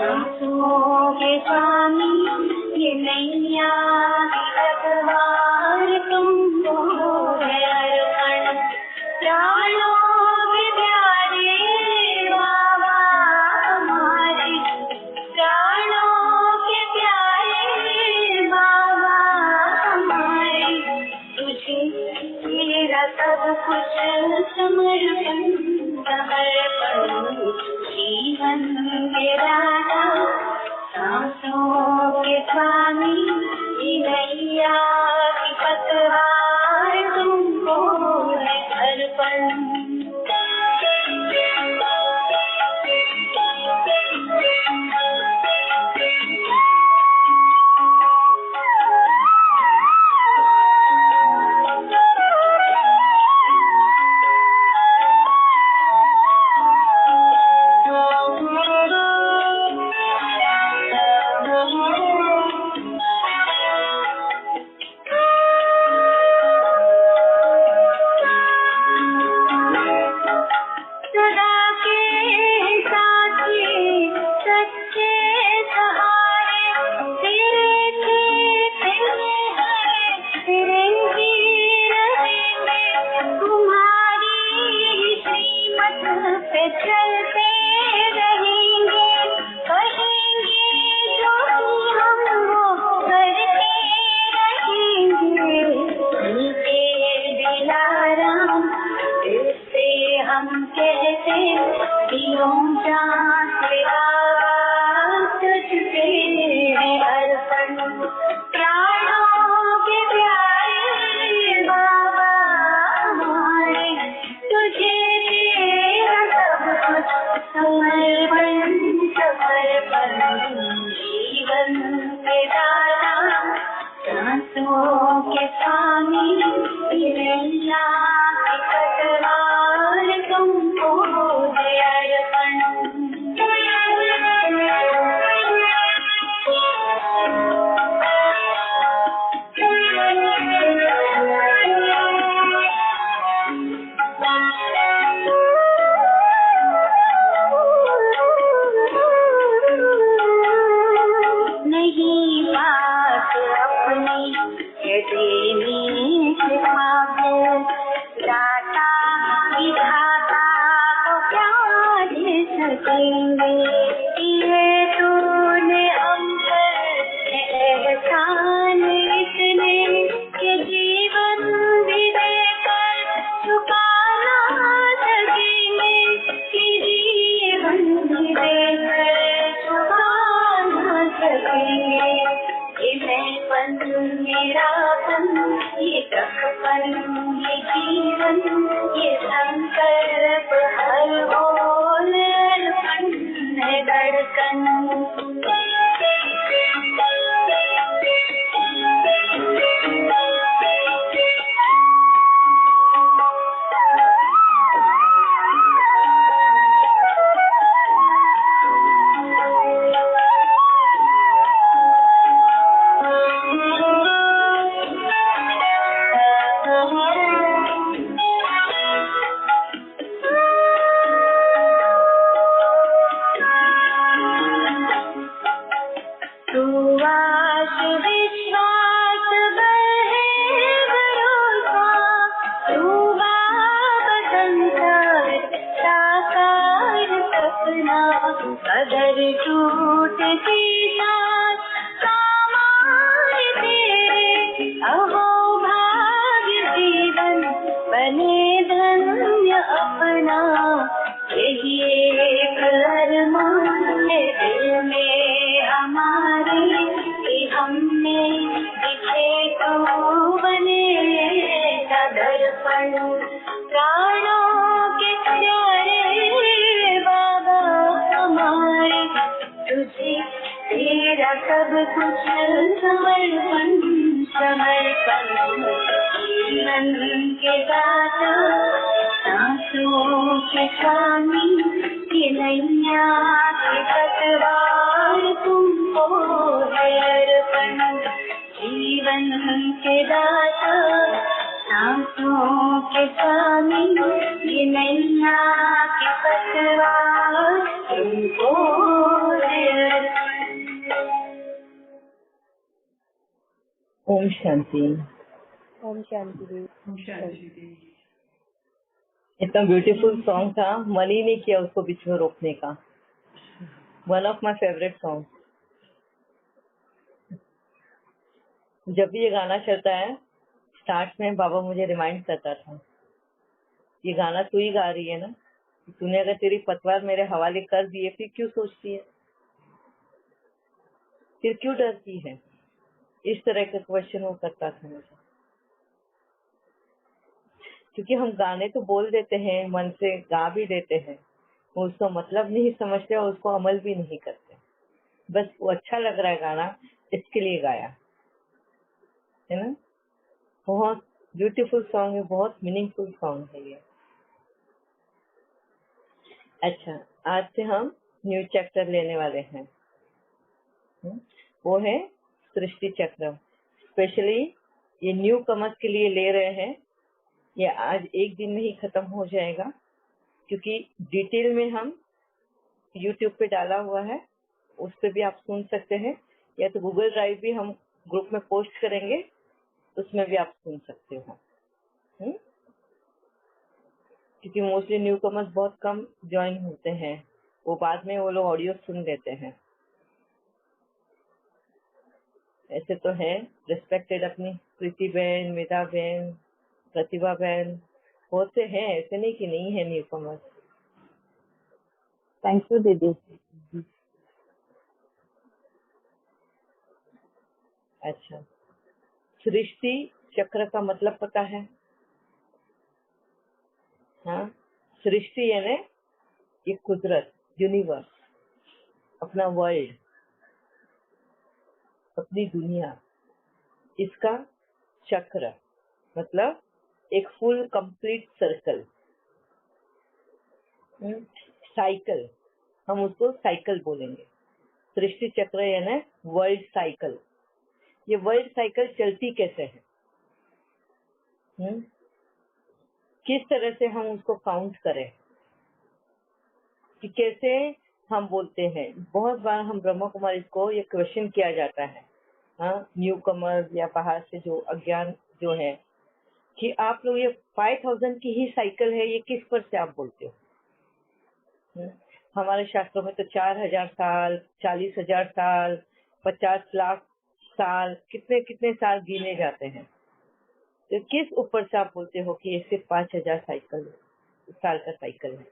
सांसों के स्वामी ये नैया पतवार तुमको है अर्पण। प्राणों के प्यारे बाबा हमारे, प्राणों के प्यारे बाबा हमारे, तुझे तेरा सब कुछ समर्पण समर्पण। जीवन के राजा सांसों के स्वामी ये नैया की पतवार तुमको है अर्पण। नैया की पतवार तुमको ओम शांति। ओम शांति दी। ओम शांति दी। इतना ब्यूटीफुल सॉन्ग था, मन ही नहीं किया उसको बीच में रोकने का। One of my favourite song. जब भी ये गाना चलता है स्टार्ट में बाबा मुझे रिमाइंड करता था, ये गाना तू ही गा रही है ना, तूने अगर तेरी पतवार मेरे हवाले कर दिए फिर क्यों सोचती है, फिर क्यों डरती है। इस तरह का क्वेश्चन वो करता था मुझे। क्योंकि हम गाने तो बोल देते हैं, मन से गा भी देते हैं, वो उसका मतलब नहीं समझते और उसको अमल भी नहीं करते। बस वो अच्छा लग रहा है गाना, इसके लिए गाया है ना। बहुत ब्यूटीफुल सॉन्ग है, बहुत मीनिंगफुल सॉन्ग है ये। अच्छा, आज से हम न्यू चैप्टर लेने वाले हैं। वो है सृष्टि चक्र। स्पेशली ये न्यू कमर्स के लिए ले रहे हैं। ये आज एक दिन में ही खत्म हो जाएगा, क्योंकि डिटेल में हम यूट्यूब पे डाला हुआ है, उस पे भी आप सुन सकते हैं, या तो गूगल ड्राइव भी हम ग्रुप में पोस्ट करेंगे, उसमें भी आप सुन सकते हो। क्योंकि मोस्टली न्यू कमर्स बहुत कम ज्वाइन होते हैं, वो बाद में वो लोग ऑडियो सुन लेते हैं। ऐसे तो है रिस्पेक्टेड अपनी प्रीति बहन, मेधा बहन, प्रतिभा बहन, बहुत से हैं, ऐसे नहीं कि नहीं है न्यू कमर्स। थैंक यू दीदी। अच्छा, सृष्टि चक्र का मतलब पता है? हाँ, सृष्टि यानी ये कुदरत, यूनिवर्स, अपना वर्ल्ड, अपनी दुनिया, इसका चक्र मतलब एक फुल कंप्लीट सर्कल, साइकिल, हम उसको साइकिल बोलेंगे। सृष्टि चक्र यानी वर्ल्ड साइकिल। ये वर्ल्ड साइकिल चलती कैसे है, किस तरह से हम उसको काउंट करें, कि कैसे हम बोलते हैं। बहुत बार हम ब्रह्मा कुमारी को ये क्वेश्चन किया जाता है, न्यू कमर या बाहर से जो अज्ञान जो है, कि आप लोग ये 5000 की ही साइकिल है, ये किस पर से आप बोलते हो। हमारे शास्त्रों में तो 4000 साल, 40,000 साल, 50 लाख साल, कितने कितने साल गिने जाते हैं। तो किस ऊपर से आप बोलते हो कि ये सिर्फ 5000 साल का साइकिल है।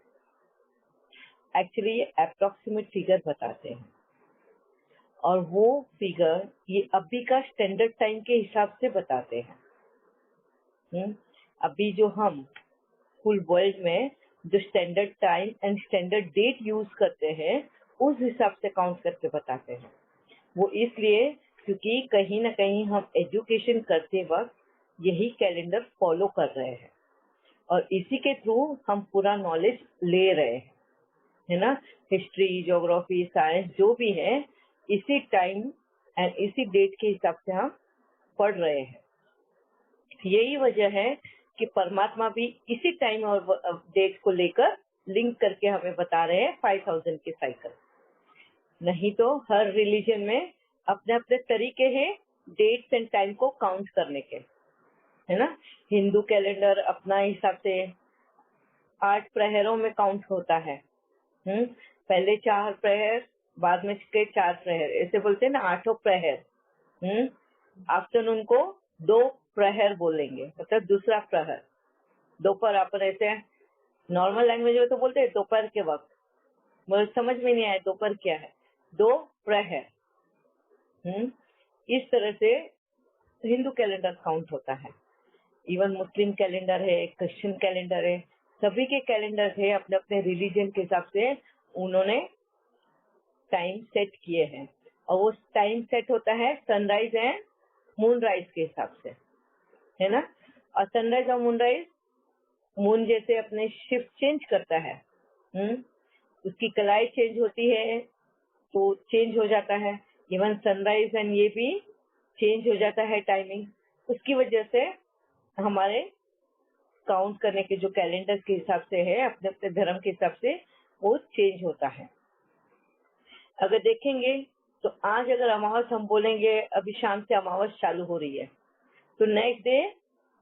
एक्चुअली ये अप्रोक्सीमेट फिगर बताते हैं, और वो फिगर ये अभी का स्टैंडर्ड टाइम के हिसाब से बताते हैं। अभी जो हम फुल वर्ल्ड में जो standard time and standard date use करते हैं, उस हिसाब से काउंट करके बताते हैं। वो इसलिए क्योंकि कहीं ना कहीं हम एजुकेशन करते वक्त यही कैलेंडर फॉलो कर रहे हैं, और इसी के थ्रू हम पूरा नॉलेज ले रहे हैं, है ना। हिस्ट्री, ज्योग्राफी, साइंस जो भी है, इसी टाइम एंड इसी डेट के हिसाब से हम पढ़ रहे हैं। यही वजह है कि परमात्मा भी इसी टाइम और डेट को लेकर लिंक करके हमें बता रहे हैं 5000 की साइकिल। नहीं तो हर रिलीजन में अपने अपने तरीके हैं डेट्स एंड टाइम को काउंट करने के, है ना। हिंदू कैलेंडर अपना हिसाब से 8 प्रहरों में काउंट होता है। पहले 4 प्रहर, बाद में के 4 प्रहर, ऐसे बोलते हैं ना, 8 प्रहर। आफ्टरनून को 2 प्रहर बोलेंगे, मतलब दूसरा प्रहर। दोपहर अपन ऐसे नॉर्मल लैंग्वेज में तो बोलते हैं दोपहर के वक्त, मुझे समझ में नहीं आया दोपहर क्या है। 2 प्रहर। इस तरह से हिंदू कैलेंडर काउंट होता है। इवन मुस्लिम कैलेंडर है, क्रिश्चियन कैलेंडर है, सभी के कैलेंडर है अपने अपने रिलीजन के हिसाब से उन्होंने टाइम सेट किए हैं, और वो टाइम सेट होता है सनराइज एंड मूनराइज के हिसाब से, है ना। और सनराइज और मूनराइज, मून जैसे अपने शिफ्ट चेंज करता है, उसकी कलाई चेंज होती है तो चेंज हो जाता है। इवन सनराइज एंड ये भी चेंज हो जाता है टाइमिंग। उसकी वजह से हमारे काउंट करने के जो कैलेंडर के हिसाब से है, अपने अपने धर्म के हिसाब से वो चेंज होता है। अगर देखेंगे तो आज अगर अमावस हम बोलेंगे, अभी शाम से अमावस चालू हो रही है, तो नेक्स्ट डे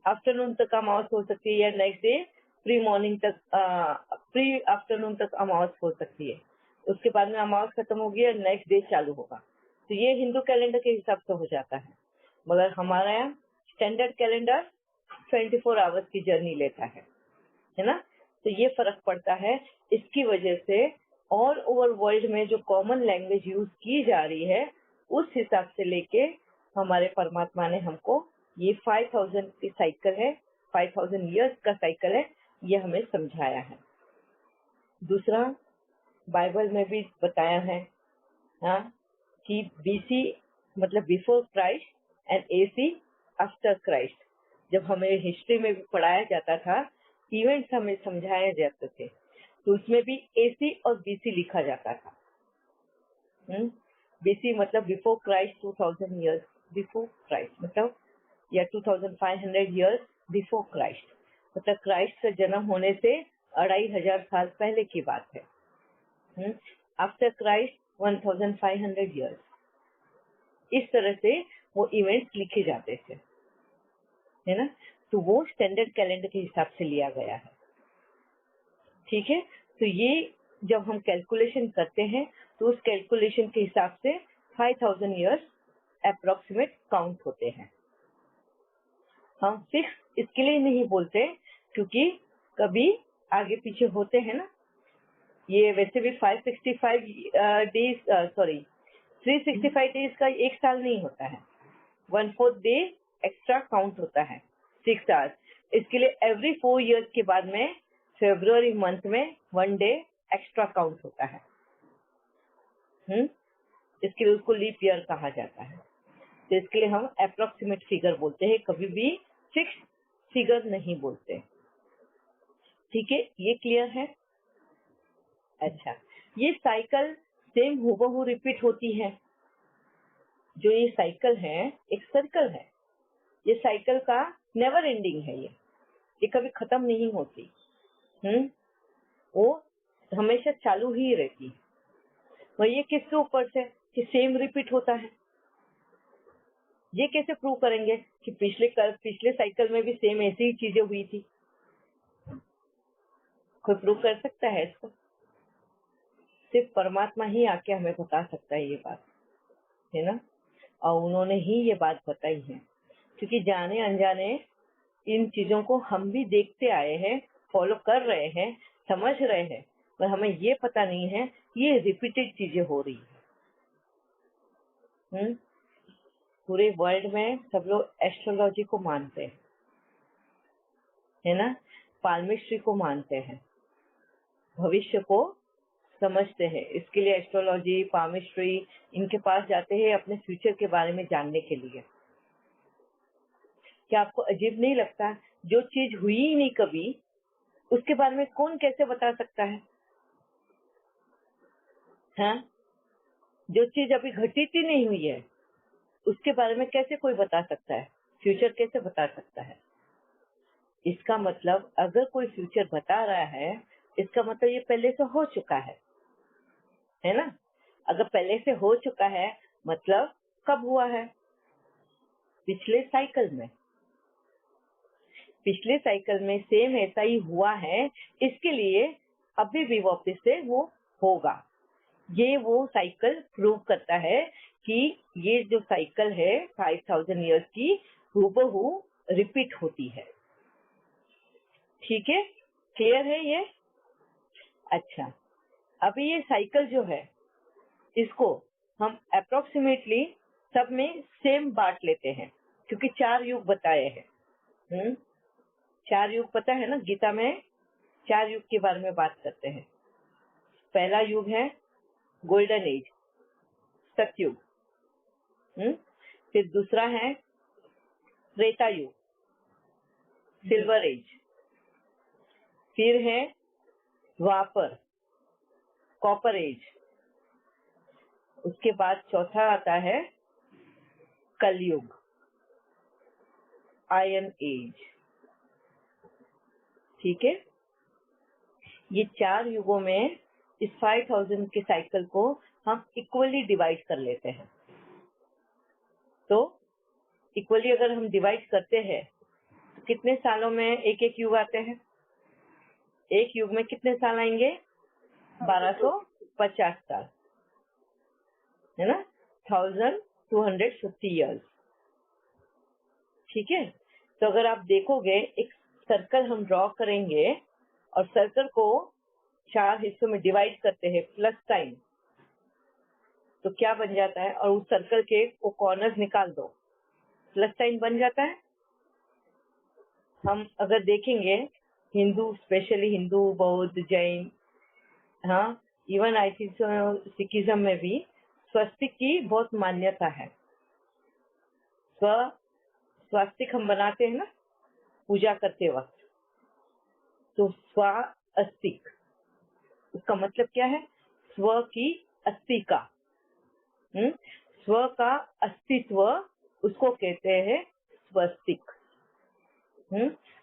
आफ्टरनून तक अमावस हो सकती है, या नेक्स्ट डे प्री मॉर्निंग तक, प्री आफ्टरनून तक अमावस हो सकती है। उसके बाद में अमावस खत्म होगी और नेक्स्ट डे चालू होगा। तो ये हिंदू कैलेंडर के हिसाब से हो जाता है, मगर हमारा यहाँ स्टैंडर्ड कैलेंडर 24 आवर्स की जर्नी लेता है ना। तो ये फर्क पड़ता है। इसकी वजह से ऑल ओवर वर्ल्ड में जो कॉमन लैंग्वेज यूज की जा रही है, उस हिसाब से लेके हमारे परमात्मा ने हमको ये 5000 की साइकिल है, 5000 ईयर्स का साइकिल है, ये हमें समझाया है। दूसरा, बाइबल में भी बताया है हाँ, कि बीसी मतलब before Christ and AC after Christ. जब हमें हिस्ट्री में भी पढ़ाया जाता था, इवेंट्स हमें समझाए जाते थे, तो उसमें भी एसी और बीसी लिखा जाता था। बीसी मतलब before Christ 2000 years before Christ, मतलब या 2500 ईयर्स बिफोर क्राइस्ट, मतलब क्राइस्ट का जन्म होने से 2500 साल पहले की बात है। After Christ 1500 years. इस तरह से वो इवेंट्स लिखे जाते थे, है ना। तो वो स्टैंडर्ड कैलेंडर के हिसाब से लिया गया है, ठीक है। तो ये जब हम कैलकुलेशन करते हैं, तो उस कैलकुलेशन के हिसाब से 5000 ईयर्स अप्रोक्सीमेट काउंट होते हैं। हम फिक्स इसके लिए नहीं बोलते, क्योंकि कभी आगे पीछे होते हैं ना। ये वैसे भी 565 डेज, सॉरी 365 डेज का एक साल नहीं होता है, 1/4 डे एक्स्ट्रा काउंट होता है, 6 आवर्स। इसके लिए एवरी 4 इयर्स के बाद में फरवरी मंथ में 1 डे एक्स्ट्रा काउंट होता है। इसके लिए उसको लीप ईयर कहा जाता है। तो इसके लिए हम अप्रोक्सीमेट फिगर बोलते हैं, कभी भी फिक्स फिगर नहीं बोलते, ठीक है। ये क्लियर है? अच्छा, ये साइकिल सेम हूबहू रिपीट होती है। जो ये साइकिल है, एक सर्कल है, ये साइकिल का नेवर एंडिंग है, ये कभी खत्म नहीं होती। वो हमेशा चालू ही रहती है। और ये किसके ऊपर से कि सेम रिपीट होता है? ये कैसे प्रूव करेंगे कि पिछले साइकिल में भी सेम ऐसी ही चीजें हुई थी? कोई प्रूव कर सकता है इसको? सिर्फ परमात्मा ही आके हमें बता सकता है ये बात, है ना। और उन्होंने ही ये बात बताई है, क्योंकि जाने अनजाने इन चीजों को हम भी देखते आए हैं, फॉलो कर रहे हैं, समझ रहे हैं, पर हमें ये पता नहीं है ये रिपीटेड चीजें हो रही है। पूरे वर्ल्ड में सब लोग एस्ट्रोलॉजी को मानते हैं, है ना, पाल्मिस्ट्री को मानते हैं, भविष्य को समझते हैं। इसके लिए एस्ट्रोलॉजी, पाल्मिस्ट्री, इनके पास जाते हैं अपने फ्यूचर के बारे में जानने के लिए। क्या आपको अजीब नहीं लगता? जो चीज हुई ही नहीं कभी, उसके बारे में कौन कैसे बता सकता है? हाँ? जो चीज अभी घटित ही नहीं हुई है, उसके बारे में कैसे कोई बता सकता है? फ्यूचर कैसे बता सकता है? इसका मतलब अगर कोई फ्यूचर बता रहा है, इसका मतलब ये पहले से हो चुका है ना। अगर पहले से हो चुका है, मतलब कब हुआ है? पिछले साइकिल में। पिछले साइकिल में सेम ऐसा ही हुआ है, इसके लिए अभी भी वापस से वो होगा। ये वो साइकिल प्रूव करता है कि ये जो साइकिल है 5000 ईयर्स की, हूबहू रिपीट होती है। ठीक है, क्लियर है ये? अच्छा, अभी ये साइकिल जो है, इसको हम अप्रोक्सीमेटली सब में सेम बांट लेते हैं, क्योंकि 4 युग बताए हैं। 4 युग पता है ना, गीता में 4 युग के बारे में बात करते हैं। पहला युग है गोल्डन एज, सतयुग। फिर दूसरा है त्रेता युग, सिल्वर एज। फिर है द्वापर, कॉपर एज। उसके बाद चौथा आता है कलयुग, आयरन एज। ठीक है, ये 4 युगों में इस 5000 के साइकिल को हम इक्वली डिवाइड कर लेते हैं। तो इक्वली अगर हम डिवाइड करते हैं तो कितने सालों में एक एक युग आते हैं? एक युग में कितने साल आएंगे? 1250 साल, है ना? 1250 ईयर्स। ठीक है। तो अगर आप देखोगे, एक सर्कल हम ड्रॉ करेंगे और सर्कल को 4 हिस्सों में डिवाइड करते हैं प्लस साइन, तो क्या बन जाता है? और उस सर्कल के वो कॉर्नर्स निकाल दो, प्लस साइन बन जाता है। हम अगर देखेंगे हिंदू, स्पेशली हिंदू, बौद्ध, जैन, हाँ, इवन आई थिंक सिखिज्म में भी स्वस्तिक की बहुत मान्यता है। स्वास्तिक हम बनाते हैं ना पूजा करते वक्त, तो स्वास्तिक उसका मतलब क्या है? स्व की अस्थि का, स्व का अस्तित्व, उसको कहते हैं स्वस्तिक।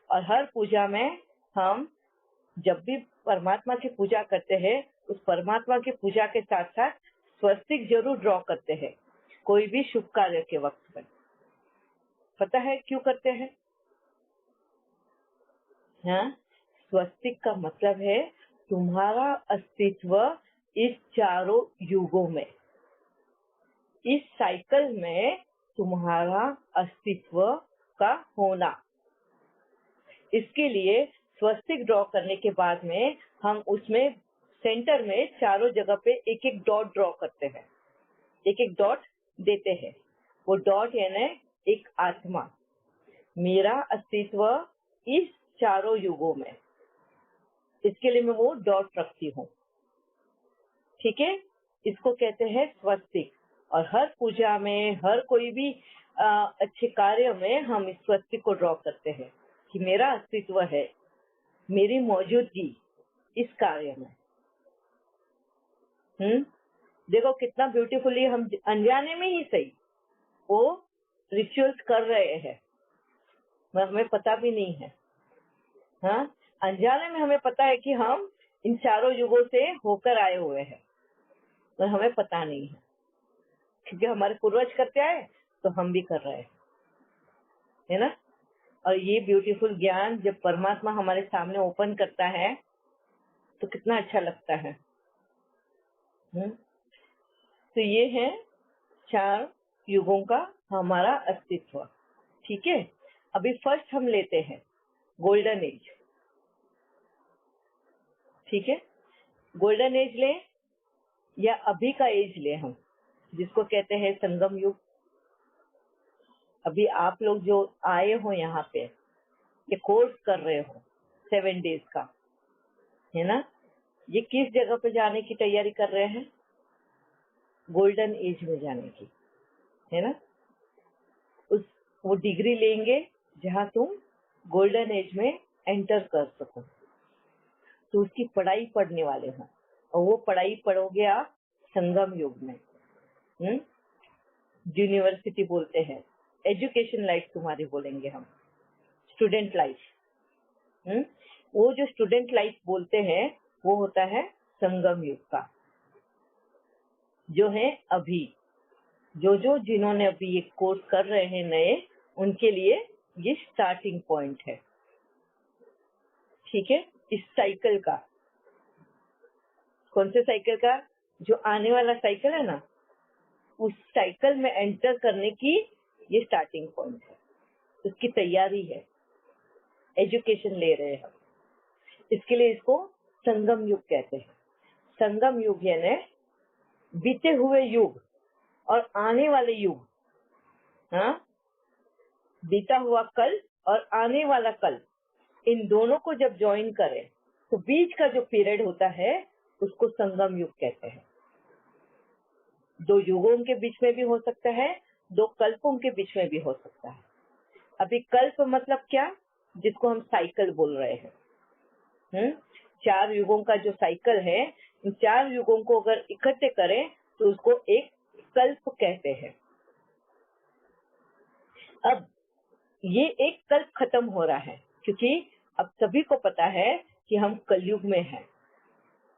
और हर पूजा में हम जब भी परमात्मा की पूजा करते हैं, उस परमात्मा की पूजा के साथ साथ स्वस्तिक जरूर ड्रॉ करते हैं, कोई भी शुभ कार्य के वक्त में। पता है क्यों करते हैं? हाँ, स्वस्तिक का मतलब है तुम्हारा अस्तित्व इस चारों युगों में, इस साइकिल में तुम्हारा अस्तित्व का होना। इसके लिए स्वस्तिक ड्रॉ करने के बाद में हम उसमें सेंटर में चारों जगह पे एक एक डॉट ड्रॉ करते हैं, एक एक डॉट देते हैं। वो डॉट यानी एक आत्मा, मेरा अस्तित्व इस चारों युगों में, इसके लिए मैं वो डॉट रखती हूँ। ठीक है, इसको कहते हैं स्वस्तिक। और हर पूजा में, हर कोई भी अच्छे कार्य में हम इस स्वस्तिक को ड्रॉ करते हैं कि मेरा अस्तित्व है, मेरी मौजूदगी इस कार्य में। देखो कितना ब्यूटीफुली हम अनजाने में ही सही वो रिचुअल्स कर रहे हैं, हमें पता भी नहीं है। हाँ, अनजाने में हमें पता है कि हम इन चारों युगों से होकर आए हुए हैं, और हमें पता नहीं है, क्योंकि हमारे पूर्वज करते आए तो हम भी कर रहे हैं, है ना? और ये ब्यूटीफुल ज्ञान जब परमात्मा हमारे सामने ओपन करता है तो कितना अच्छा लगता है। तो ये है 4 युगों का हमारा अस्तित्व। ठीक है, अभी फर्स्ट हम लेते हैं गोल्डन एज। ठीक है, गोल्डन एज ले या अभी का एज ले हम, जिसको कहते हैं संगम युग। अभी आप लोग जो आए हो यहाँ पे, ये कोर्स कर रहे हो 7 डेज का, है ना? ये किस जगह पे जाने की तैयारी कर रहे हैं? गोल्डन एज में जाने की, है ना? वो डिग्री लेंगे जहाँ तुम गोल्डन एज में एंटर कर सको, तो उसकी पढ़ाई पढ़ने वाले हो, और वो पढ़ाई पढ़ोगे आप संगम युग में। यूनिवर्सिटी बोलते हैं, एजुकेशन लाइफ तुम्हारी बोलेंगे हम, स्टूडेंट लाइफ। वो जो स्टूडेंट लाइफ बोलते हैं वो होता है संगम युग का, जो है अभी जो जिन्होंने अभी ये कोर्स कर रहे हैं नए, उनके लिए ये स्टार्टिंग पॉइंट है। ठीक है, इस साइकिल का, कौन से साइकिल का? जो आने वाला साइकिल है ना, उस साइकिल में एंटर करने की ये स्टार्टिंग पॉइंट है, उसकी तैयारी है, एजुकेशन ले रहे हैं। इसके लिए इसको संगम युग कहते हैं। संगम युग यानी बीते हुए युग और आने वाले युग, हाँ, बीता हुआ कल और आने वाला कल, इन दोनों को जब ज्वाइन करें तो बीच का जो पीरियड होता है उसको संगम युग कहते हैं। 2 युगों के बीच में भी हो सकता है, 2 कल्पों के बीच में भी हो सकता है। अभी कल्प मतलब क्या? जिसको हम साइकिल बोल रहे हैं। 4 युगों का जो साइकिल है, इन 4 युगों को अगर इकट्ठे करें तो उसको एक कल्प कहते हैं। अब ये एक कल्प खत्म हो रहा है, क्योंकि अब सभी को पता है कि हम कलयुग में हैं,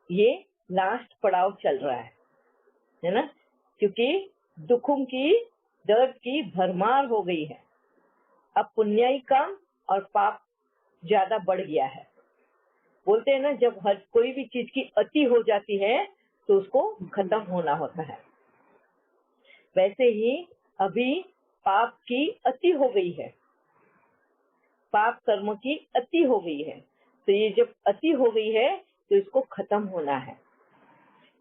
ये लास्ट पड़ाव चल रहा है। है ना, क्योंकि दुखों की, दर्द की भरमार हो गई है। अब पुण्याई कम और पाप ज्यादा बढ़ गया है। बोलते हैं ना, जब हर कोई भी चीज की अति हो जाती है तो उसको खत्म होना होता है। वैसे ही अभी पाप की अति हो गई है, पाप कर्म की अति हो गई है। तो ये जब अति हो गई है तो इसको खत्म होना है,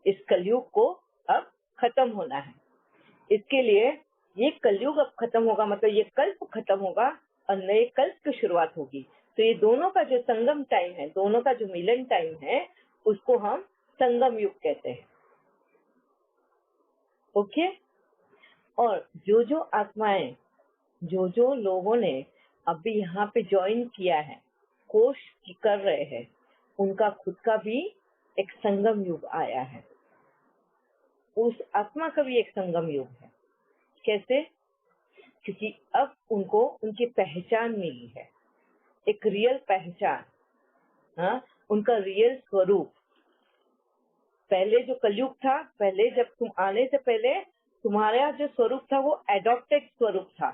इस कलयुग को अब खत्म होना है। इसके लिए ये कलयुग अब खत्म होगा, मतलब ये कल्प खत्म होगा और नए कल्प की शुरुआत होगी। तो ये दोनों का जो संगम टाइम है, दोनों का जो मिलन टाइम है, उसको हम संगम युग कहते हैं। ओके। और जो जो आत्माएं, जो जो लोगों ने अभी यहाँ पे ज्वाइन किया है, कोर्स कर रहे हैं, उनका खुद का भी एक संगम युग आया है। उस आत्मा का भी एक संगम युग है। कैसे? क्योंकि अब उनको उनकी पहचान मिली है, एक रियल पहचान, हाँ, उनका रियल स्वरूप। पहले जो कलयुग था, पहले जब तुम आने से पहले तुम्हारा जो स्वरूप था वो एडॉप्टेड स्वरूप था।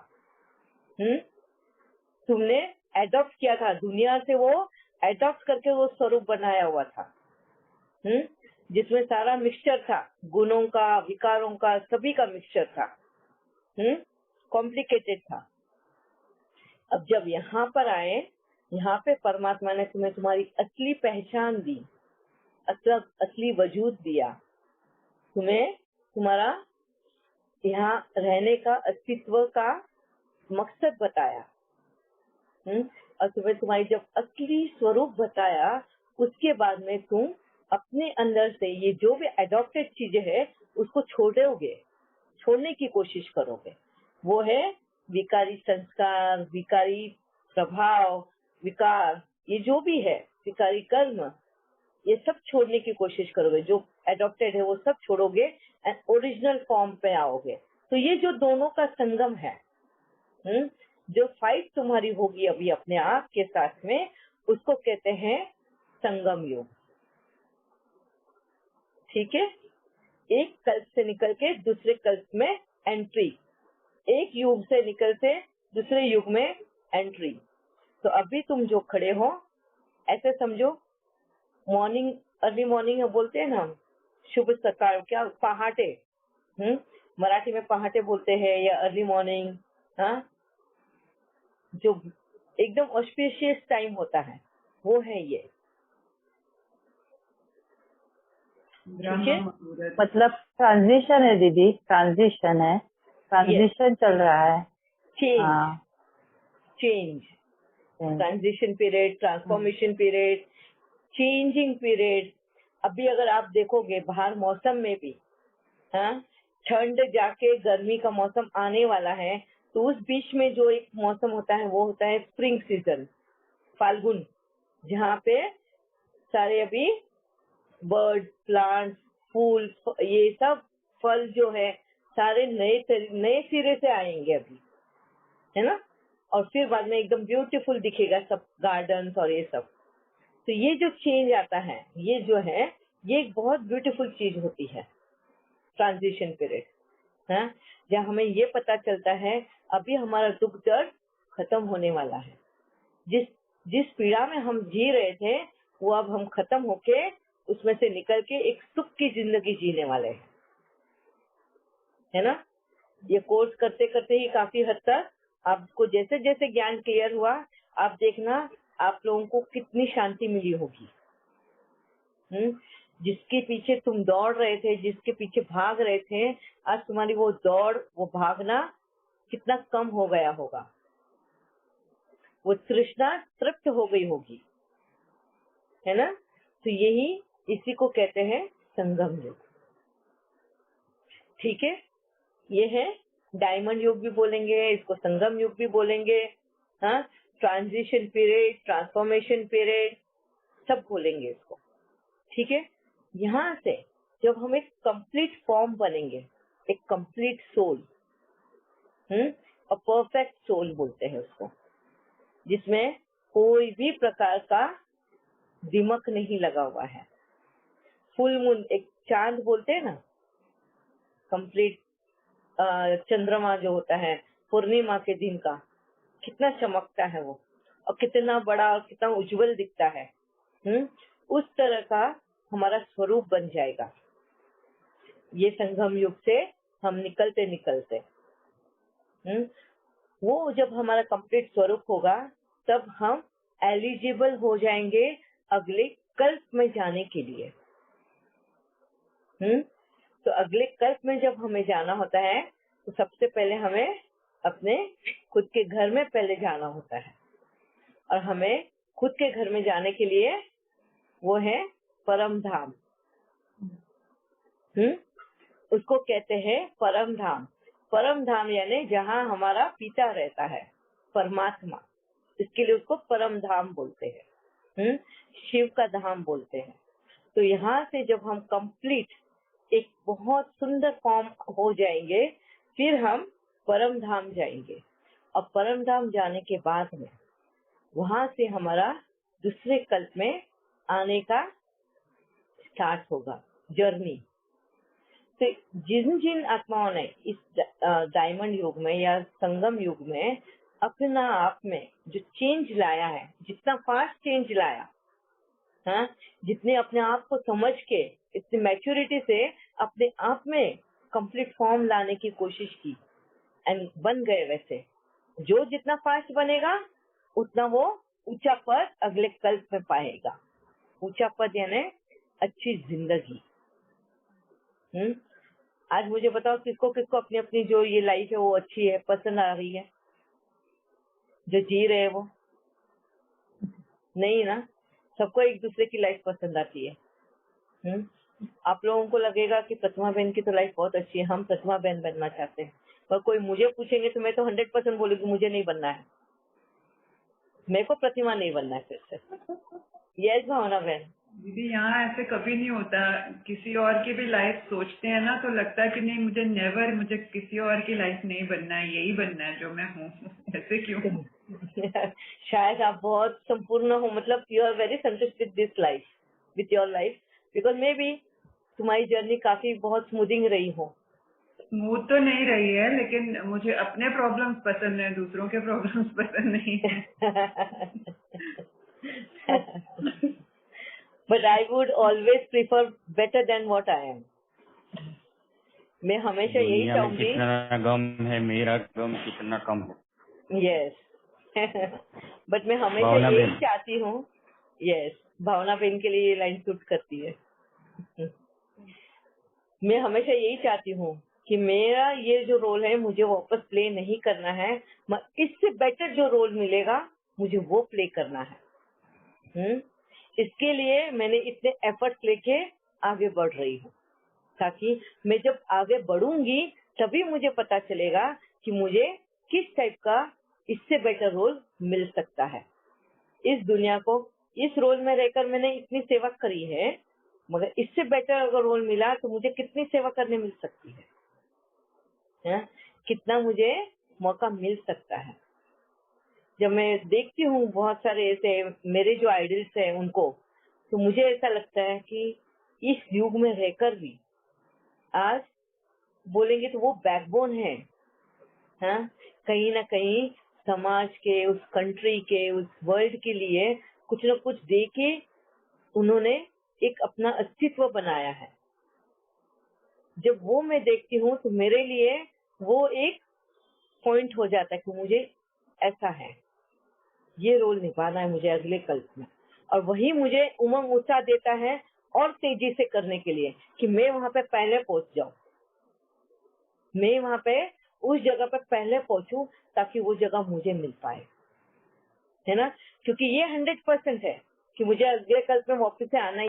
तुमने एडॉप्ट किया था दुनिया से, वो एडॉप्ट करके वो स्वरूप बनाया हुआ था, जिसमें सारा मिक्सचर था, गुणों का, विकारों का, सभी का मिक्सचर था, कॉम्प्लिकेटेड था। अब जब यहाँ पर आए, यहाँ पे परमात्मा ने तुम्हें तुम्हारी असली पहचान दी, असली वजूद दिया, तुम्हें तुम्हारा यहाँ रहने का, अस्तित्व का मकसद बताया, और तुम्हें तुम्हारी जब असली स्वरूप बताया, उसके बाद में तुम अपने अंदर से ये जो भी एडॉप्टेड चीजें है उसको छोड़ोगे, छोड़ने की कोशिश करोगे। वो है विकारी संस्कार, विकारी प्रभाव, विकार, ये जो भी है, विकारी कर्म, ये सब छोड़ने की कोशिश करोगे। जो एडॉप्टेड है वो सब छोड़ोगे एंड ओरिजिनल फॉर्म पे आओगे। तो ये जो दोनों का संगम है, जो फाइट तुम्हारी होगी अभी अपने आप के साथ में, उसको कहते हैं संगम युग। ठीक है? एक कल्प से निकल के दूसरे कल्प में एंट्री, एक युग से निकल के दूसरे युग में एंट्री। तो अभी तुम जो खड़े हो, ऐसे समझो, मॉर्निंग, अर्ली मॉर्निंग बोलते हैं ना, शुभ सकाळ, क्या पहाटे, मराठी में पहाटे बोलते हैं या अर्ली मॉर्निंग, हाँ, जो एकदम ऑस्पिशियस टाइम होता है वो है ये। ठीक है? मतलब ट्रांजिशन है दीदी, ट्रांजिशन है, ट्रांजिशन चल रहा है। Change, change, hmm. Transition period, transformation period, changing period. अभी अगर आप देखोगे बाहर मौसम में भी, हाँ, ठंड जाके गर्मी का मौसम आने वाला है, तो उस बीच में जो एक मौसम होता है वो होता है स्प्रिंग सीजन, फाल्गुन, जहाँ पे सारे अभी बर्ड, प्लांट, फूल, ये सब फल जो है सारे नए सिरे से आएंगे अभी, है ना, और फिर बाद में एकदम ब्यूटीफुल दिखेगा सब गार्डन्स और ये सब। तो ये जो चेंज आता है, ये जो है, ये एक बहुत ब्यूटीफुल चीज होती है, ट्रांजिशन पीरियड, है, जहाँ हमें ये पता चलता है अभी हमारा दुख दर्द खत्म होने वाला है। जिस पीड़ा में हम जी रहे थे वो अब हम खत्म होके उसमें से निकल के एक सुख की जिंदगी जीने वाले हैं, है ना। ये कोर्स करते करते ही काफी हद तक आपको जैसे जैसे ज्ञान क्लियर हुआ, आप देखना आप लोगों को कितनी शांति मिली होगी। जिसके पीछे तुम दौड़ रहे थे, जिसके पीछे भाग रहे थे, आज तुम्हारी वो दौड़, वो भागना कितना कम हो गया होगा, वो तृष्णा तृप्त हो गई होगी, है ना। तो यही, इसी को कहते हैं संगम युग। ठीक है? ये है डायमंड युग भी बोलेंगे इसको, संगम युग भी बोलेंगे, हाँ, ट्रांजिशन पीरियड, ट्रांसफॉर्मेशन पीरियड, सब बोलेंगे इसको। ठीक है? यहाँ से जब हम एक कंप्लीट फॉर्म बनेंगे, एक कंप्लीट सोल, और परफेक्ट सोल बोलते हैं उसको, जिसमें कोई भी प्रकार का दिमक नहीं लगा हुआ है। फुल मून, एक चांद बोलते हैं ना, कंप्लीट चंद्रमा जो होता है पूर्णिमा के दिन का, कितना चमकता है वो, और कितना बड़ा और कितना उज्जवल दिखता है। उस तरह का हमारा स्वरूप बन जाएगा ये संगम युग से हम निकलते निकलते। वो जब हमारा कंप्लीट स्वरूप होगा तब हम एलिजिबल हो जाएंगे अगले कल्प में जाने के लिए। तो अगले कल्प में जब हमें जाना होता है तो सबसे पहले हमें अपने खुद के घर में पहले जाना होता है, और हमें खुद के घर में जाने के लिए वो है परम धाम। उसको कहते हैं परम धाम। परम धाम यानी जहाँ हमारा पिता रहता है, परमात्मा, इसके लिए उसको परम धाम बोलते हैं। शिव का धाम बोलते हैं। तो यहाँ से जब हम कंप्लीट एक बहुत सुंदर फॉर्म हो जाएंगे, फिर हम परम धाम जाएंगे, और परम धाम जाने के बाद में वहां से हमारा दूसरे कल्प में आने का स्टार्ट होगा जर्नी। तो जिन जिन आत्माओं ने इस डायमंड युग में या संगम युग में अपना आप में जो चेंज लाया है, जितना फास्ट चेंज लाया, हाँ, जितने अपने आप को समझ के इतनी मैच्योरिटी से अपने आप में कंप्लीट फॉर्म लाने की कोशिश की एंड बन गए, वैसे जो जितना फास्ट बनेगा उतना वो ऊंचा पद अगले कल्प में पाएगा। ऊंचा पद यानी अच्छी जिंदगी। आज मुझे बताओ किसको किसको अपनी अपनी जो ये लाइफ है वो अच्छी है, पसंद आ रही है, जो जी रहे हैं वो? नहीं ना, सबको एक दूसरे की लाइफ पसंद आती है। आप लोगों को लगेगा कि प्रतिमा बहन की तो लाइफ बहुत अच्छी है, हम प्रतिमा बहन बनना चाहते हैं, पर कोई मुझे पूछेंगे तो मैं तो 100% बोलूंगी मुझे नहीं बनना है, मेरे को प्रतिमा नहीं बनना है फिर से। यस भावना बहन। दीदी यहाँ ऐसे कभी नहीं होता, किसी और की भी लाइफ सोचते हैं ना तो लगता है कि नहीं मुझे किसी और की लाइफ नहीं बनना है, यही बनना है जो मैं हूँ। ऐसे क्यों? शायद आप बहुत संपूर्ण हो, मतलब यू आर वेरी संतुष्ट with this life, with your life, because may be तुम्हारी जर्नी काफी बहुत स्मूथिंग रही हो। स्मूथ तो नहीं रही है, लेकिन मुझे अपने प्रॉब्लम्स पसंद है, दूसरों के प्रॉब्लम्स पसंद नहीं है। But I would always prefer better than what I am. मैं हमेशा यही चाहूंगी। कितना गम है मेरा गम कितना कम है। यस बट मैं हमेशा यही चाहती हूँ। यस, भावना बहन के लिए ये लाइन सूट करती है। मैं हमेशा यही चाहती हूँ कि मेरा ये जो रोल है मुझे वापस प्ले नहीं करना है, इससे बेटर जो रोल मिलेगा मुझे वो प्ले करना है। इसके लिए मैंने इतने एफर्ट्स लेके आगे बढ़ रही हूँ, ताकि मैं जब आगे बढ़ूंगी तभी मुझे पता चलेगा कि मुझे किस टाइप का इससे बेटर रोल मिल सकता है। इस दुनिया को इस रोल में रहकर मैंने इतनी सेवा करी है, मगर इससे बेटर अगर रोल मिला तो मुझे कितनी सेवा करने मिल सकती है? कितना मुझे मौका मिल सकता है। जब मैं देखती हूँ बहुत सारे ऐसे मेरे जो आइडल्स हैं उनको, तो मुझे ऐसा लगता है कि इस युग में रहकर भी आज बोलेंगे तो वो बैकबोन है। हाँ, कहीं ना कहीं समाज के, उस कंट्री के, उस वर्ल्ड के लिए कुछ न कुछ दे के उन्होंने एक अपना अस्तित्व बनाया है। जब वो मैं देखती हूँ तो मेरे लिए वो एक पॉइंट हो जाता है कि मुझे ऐसा है, ये रोल निभाना है मुझे अगले कल्प में, और वही मुझे उमंग उत्साह देता है और तेजी से करने के लिए कि मैं वहां पे पहले पहुंच जाऊं, मैं वहां पे उस जगह पे पहले पहुंचूं ताकि वो जगह मुझे मिल पाए, है ना? क्योंकि ये 100% है कि मुझे अगले कल्प में वापस से आना ही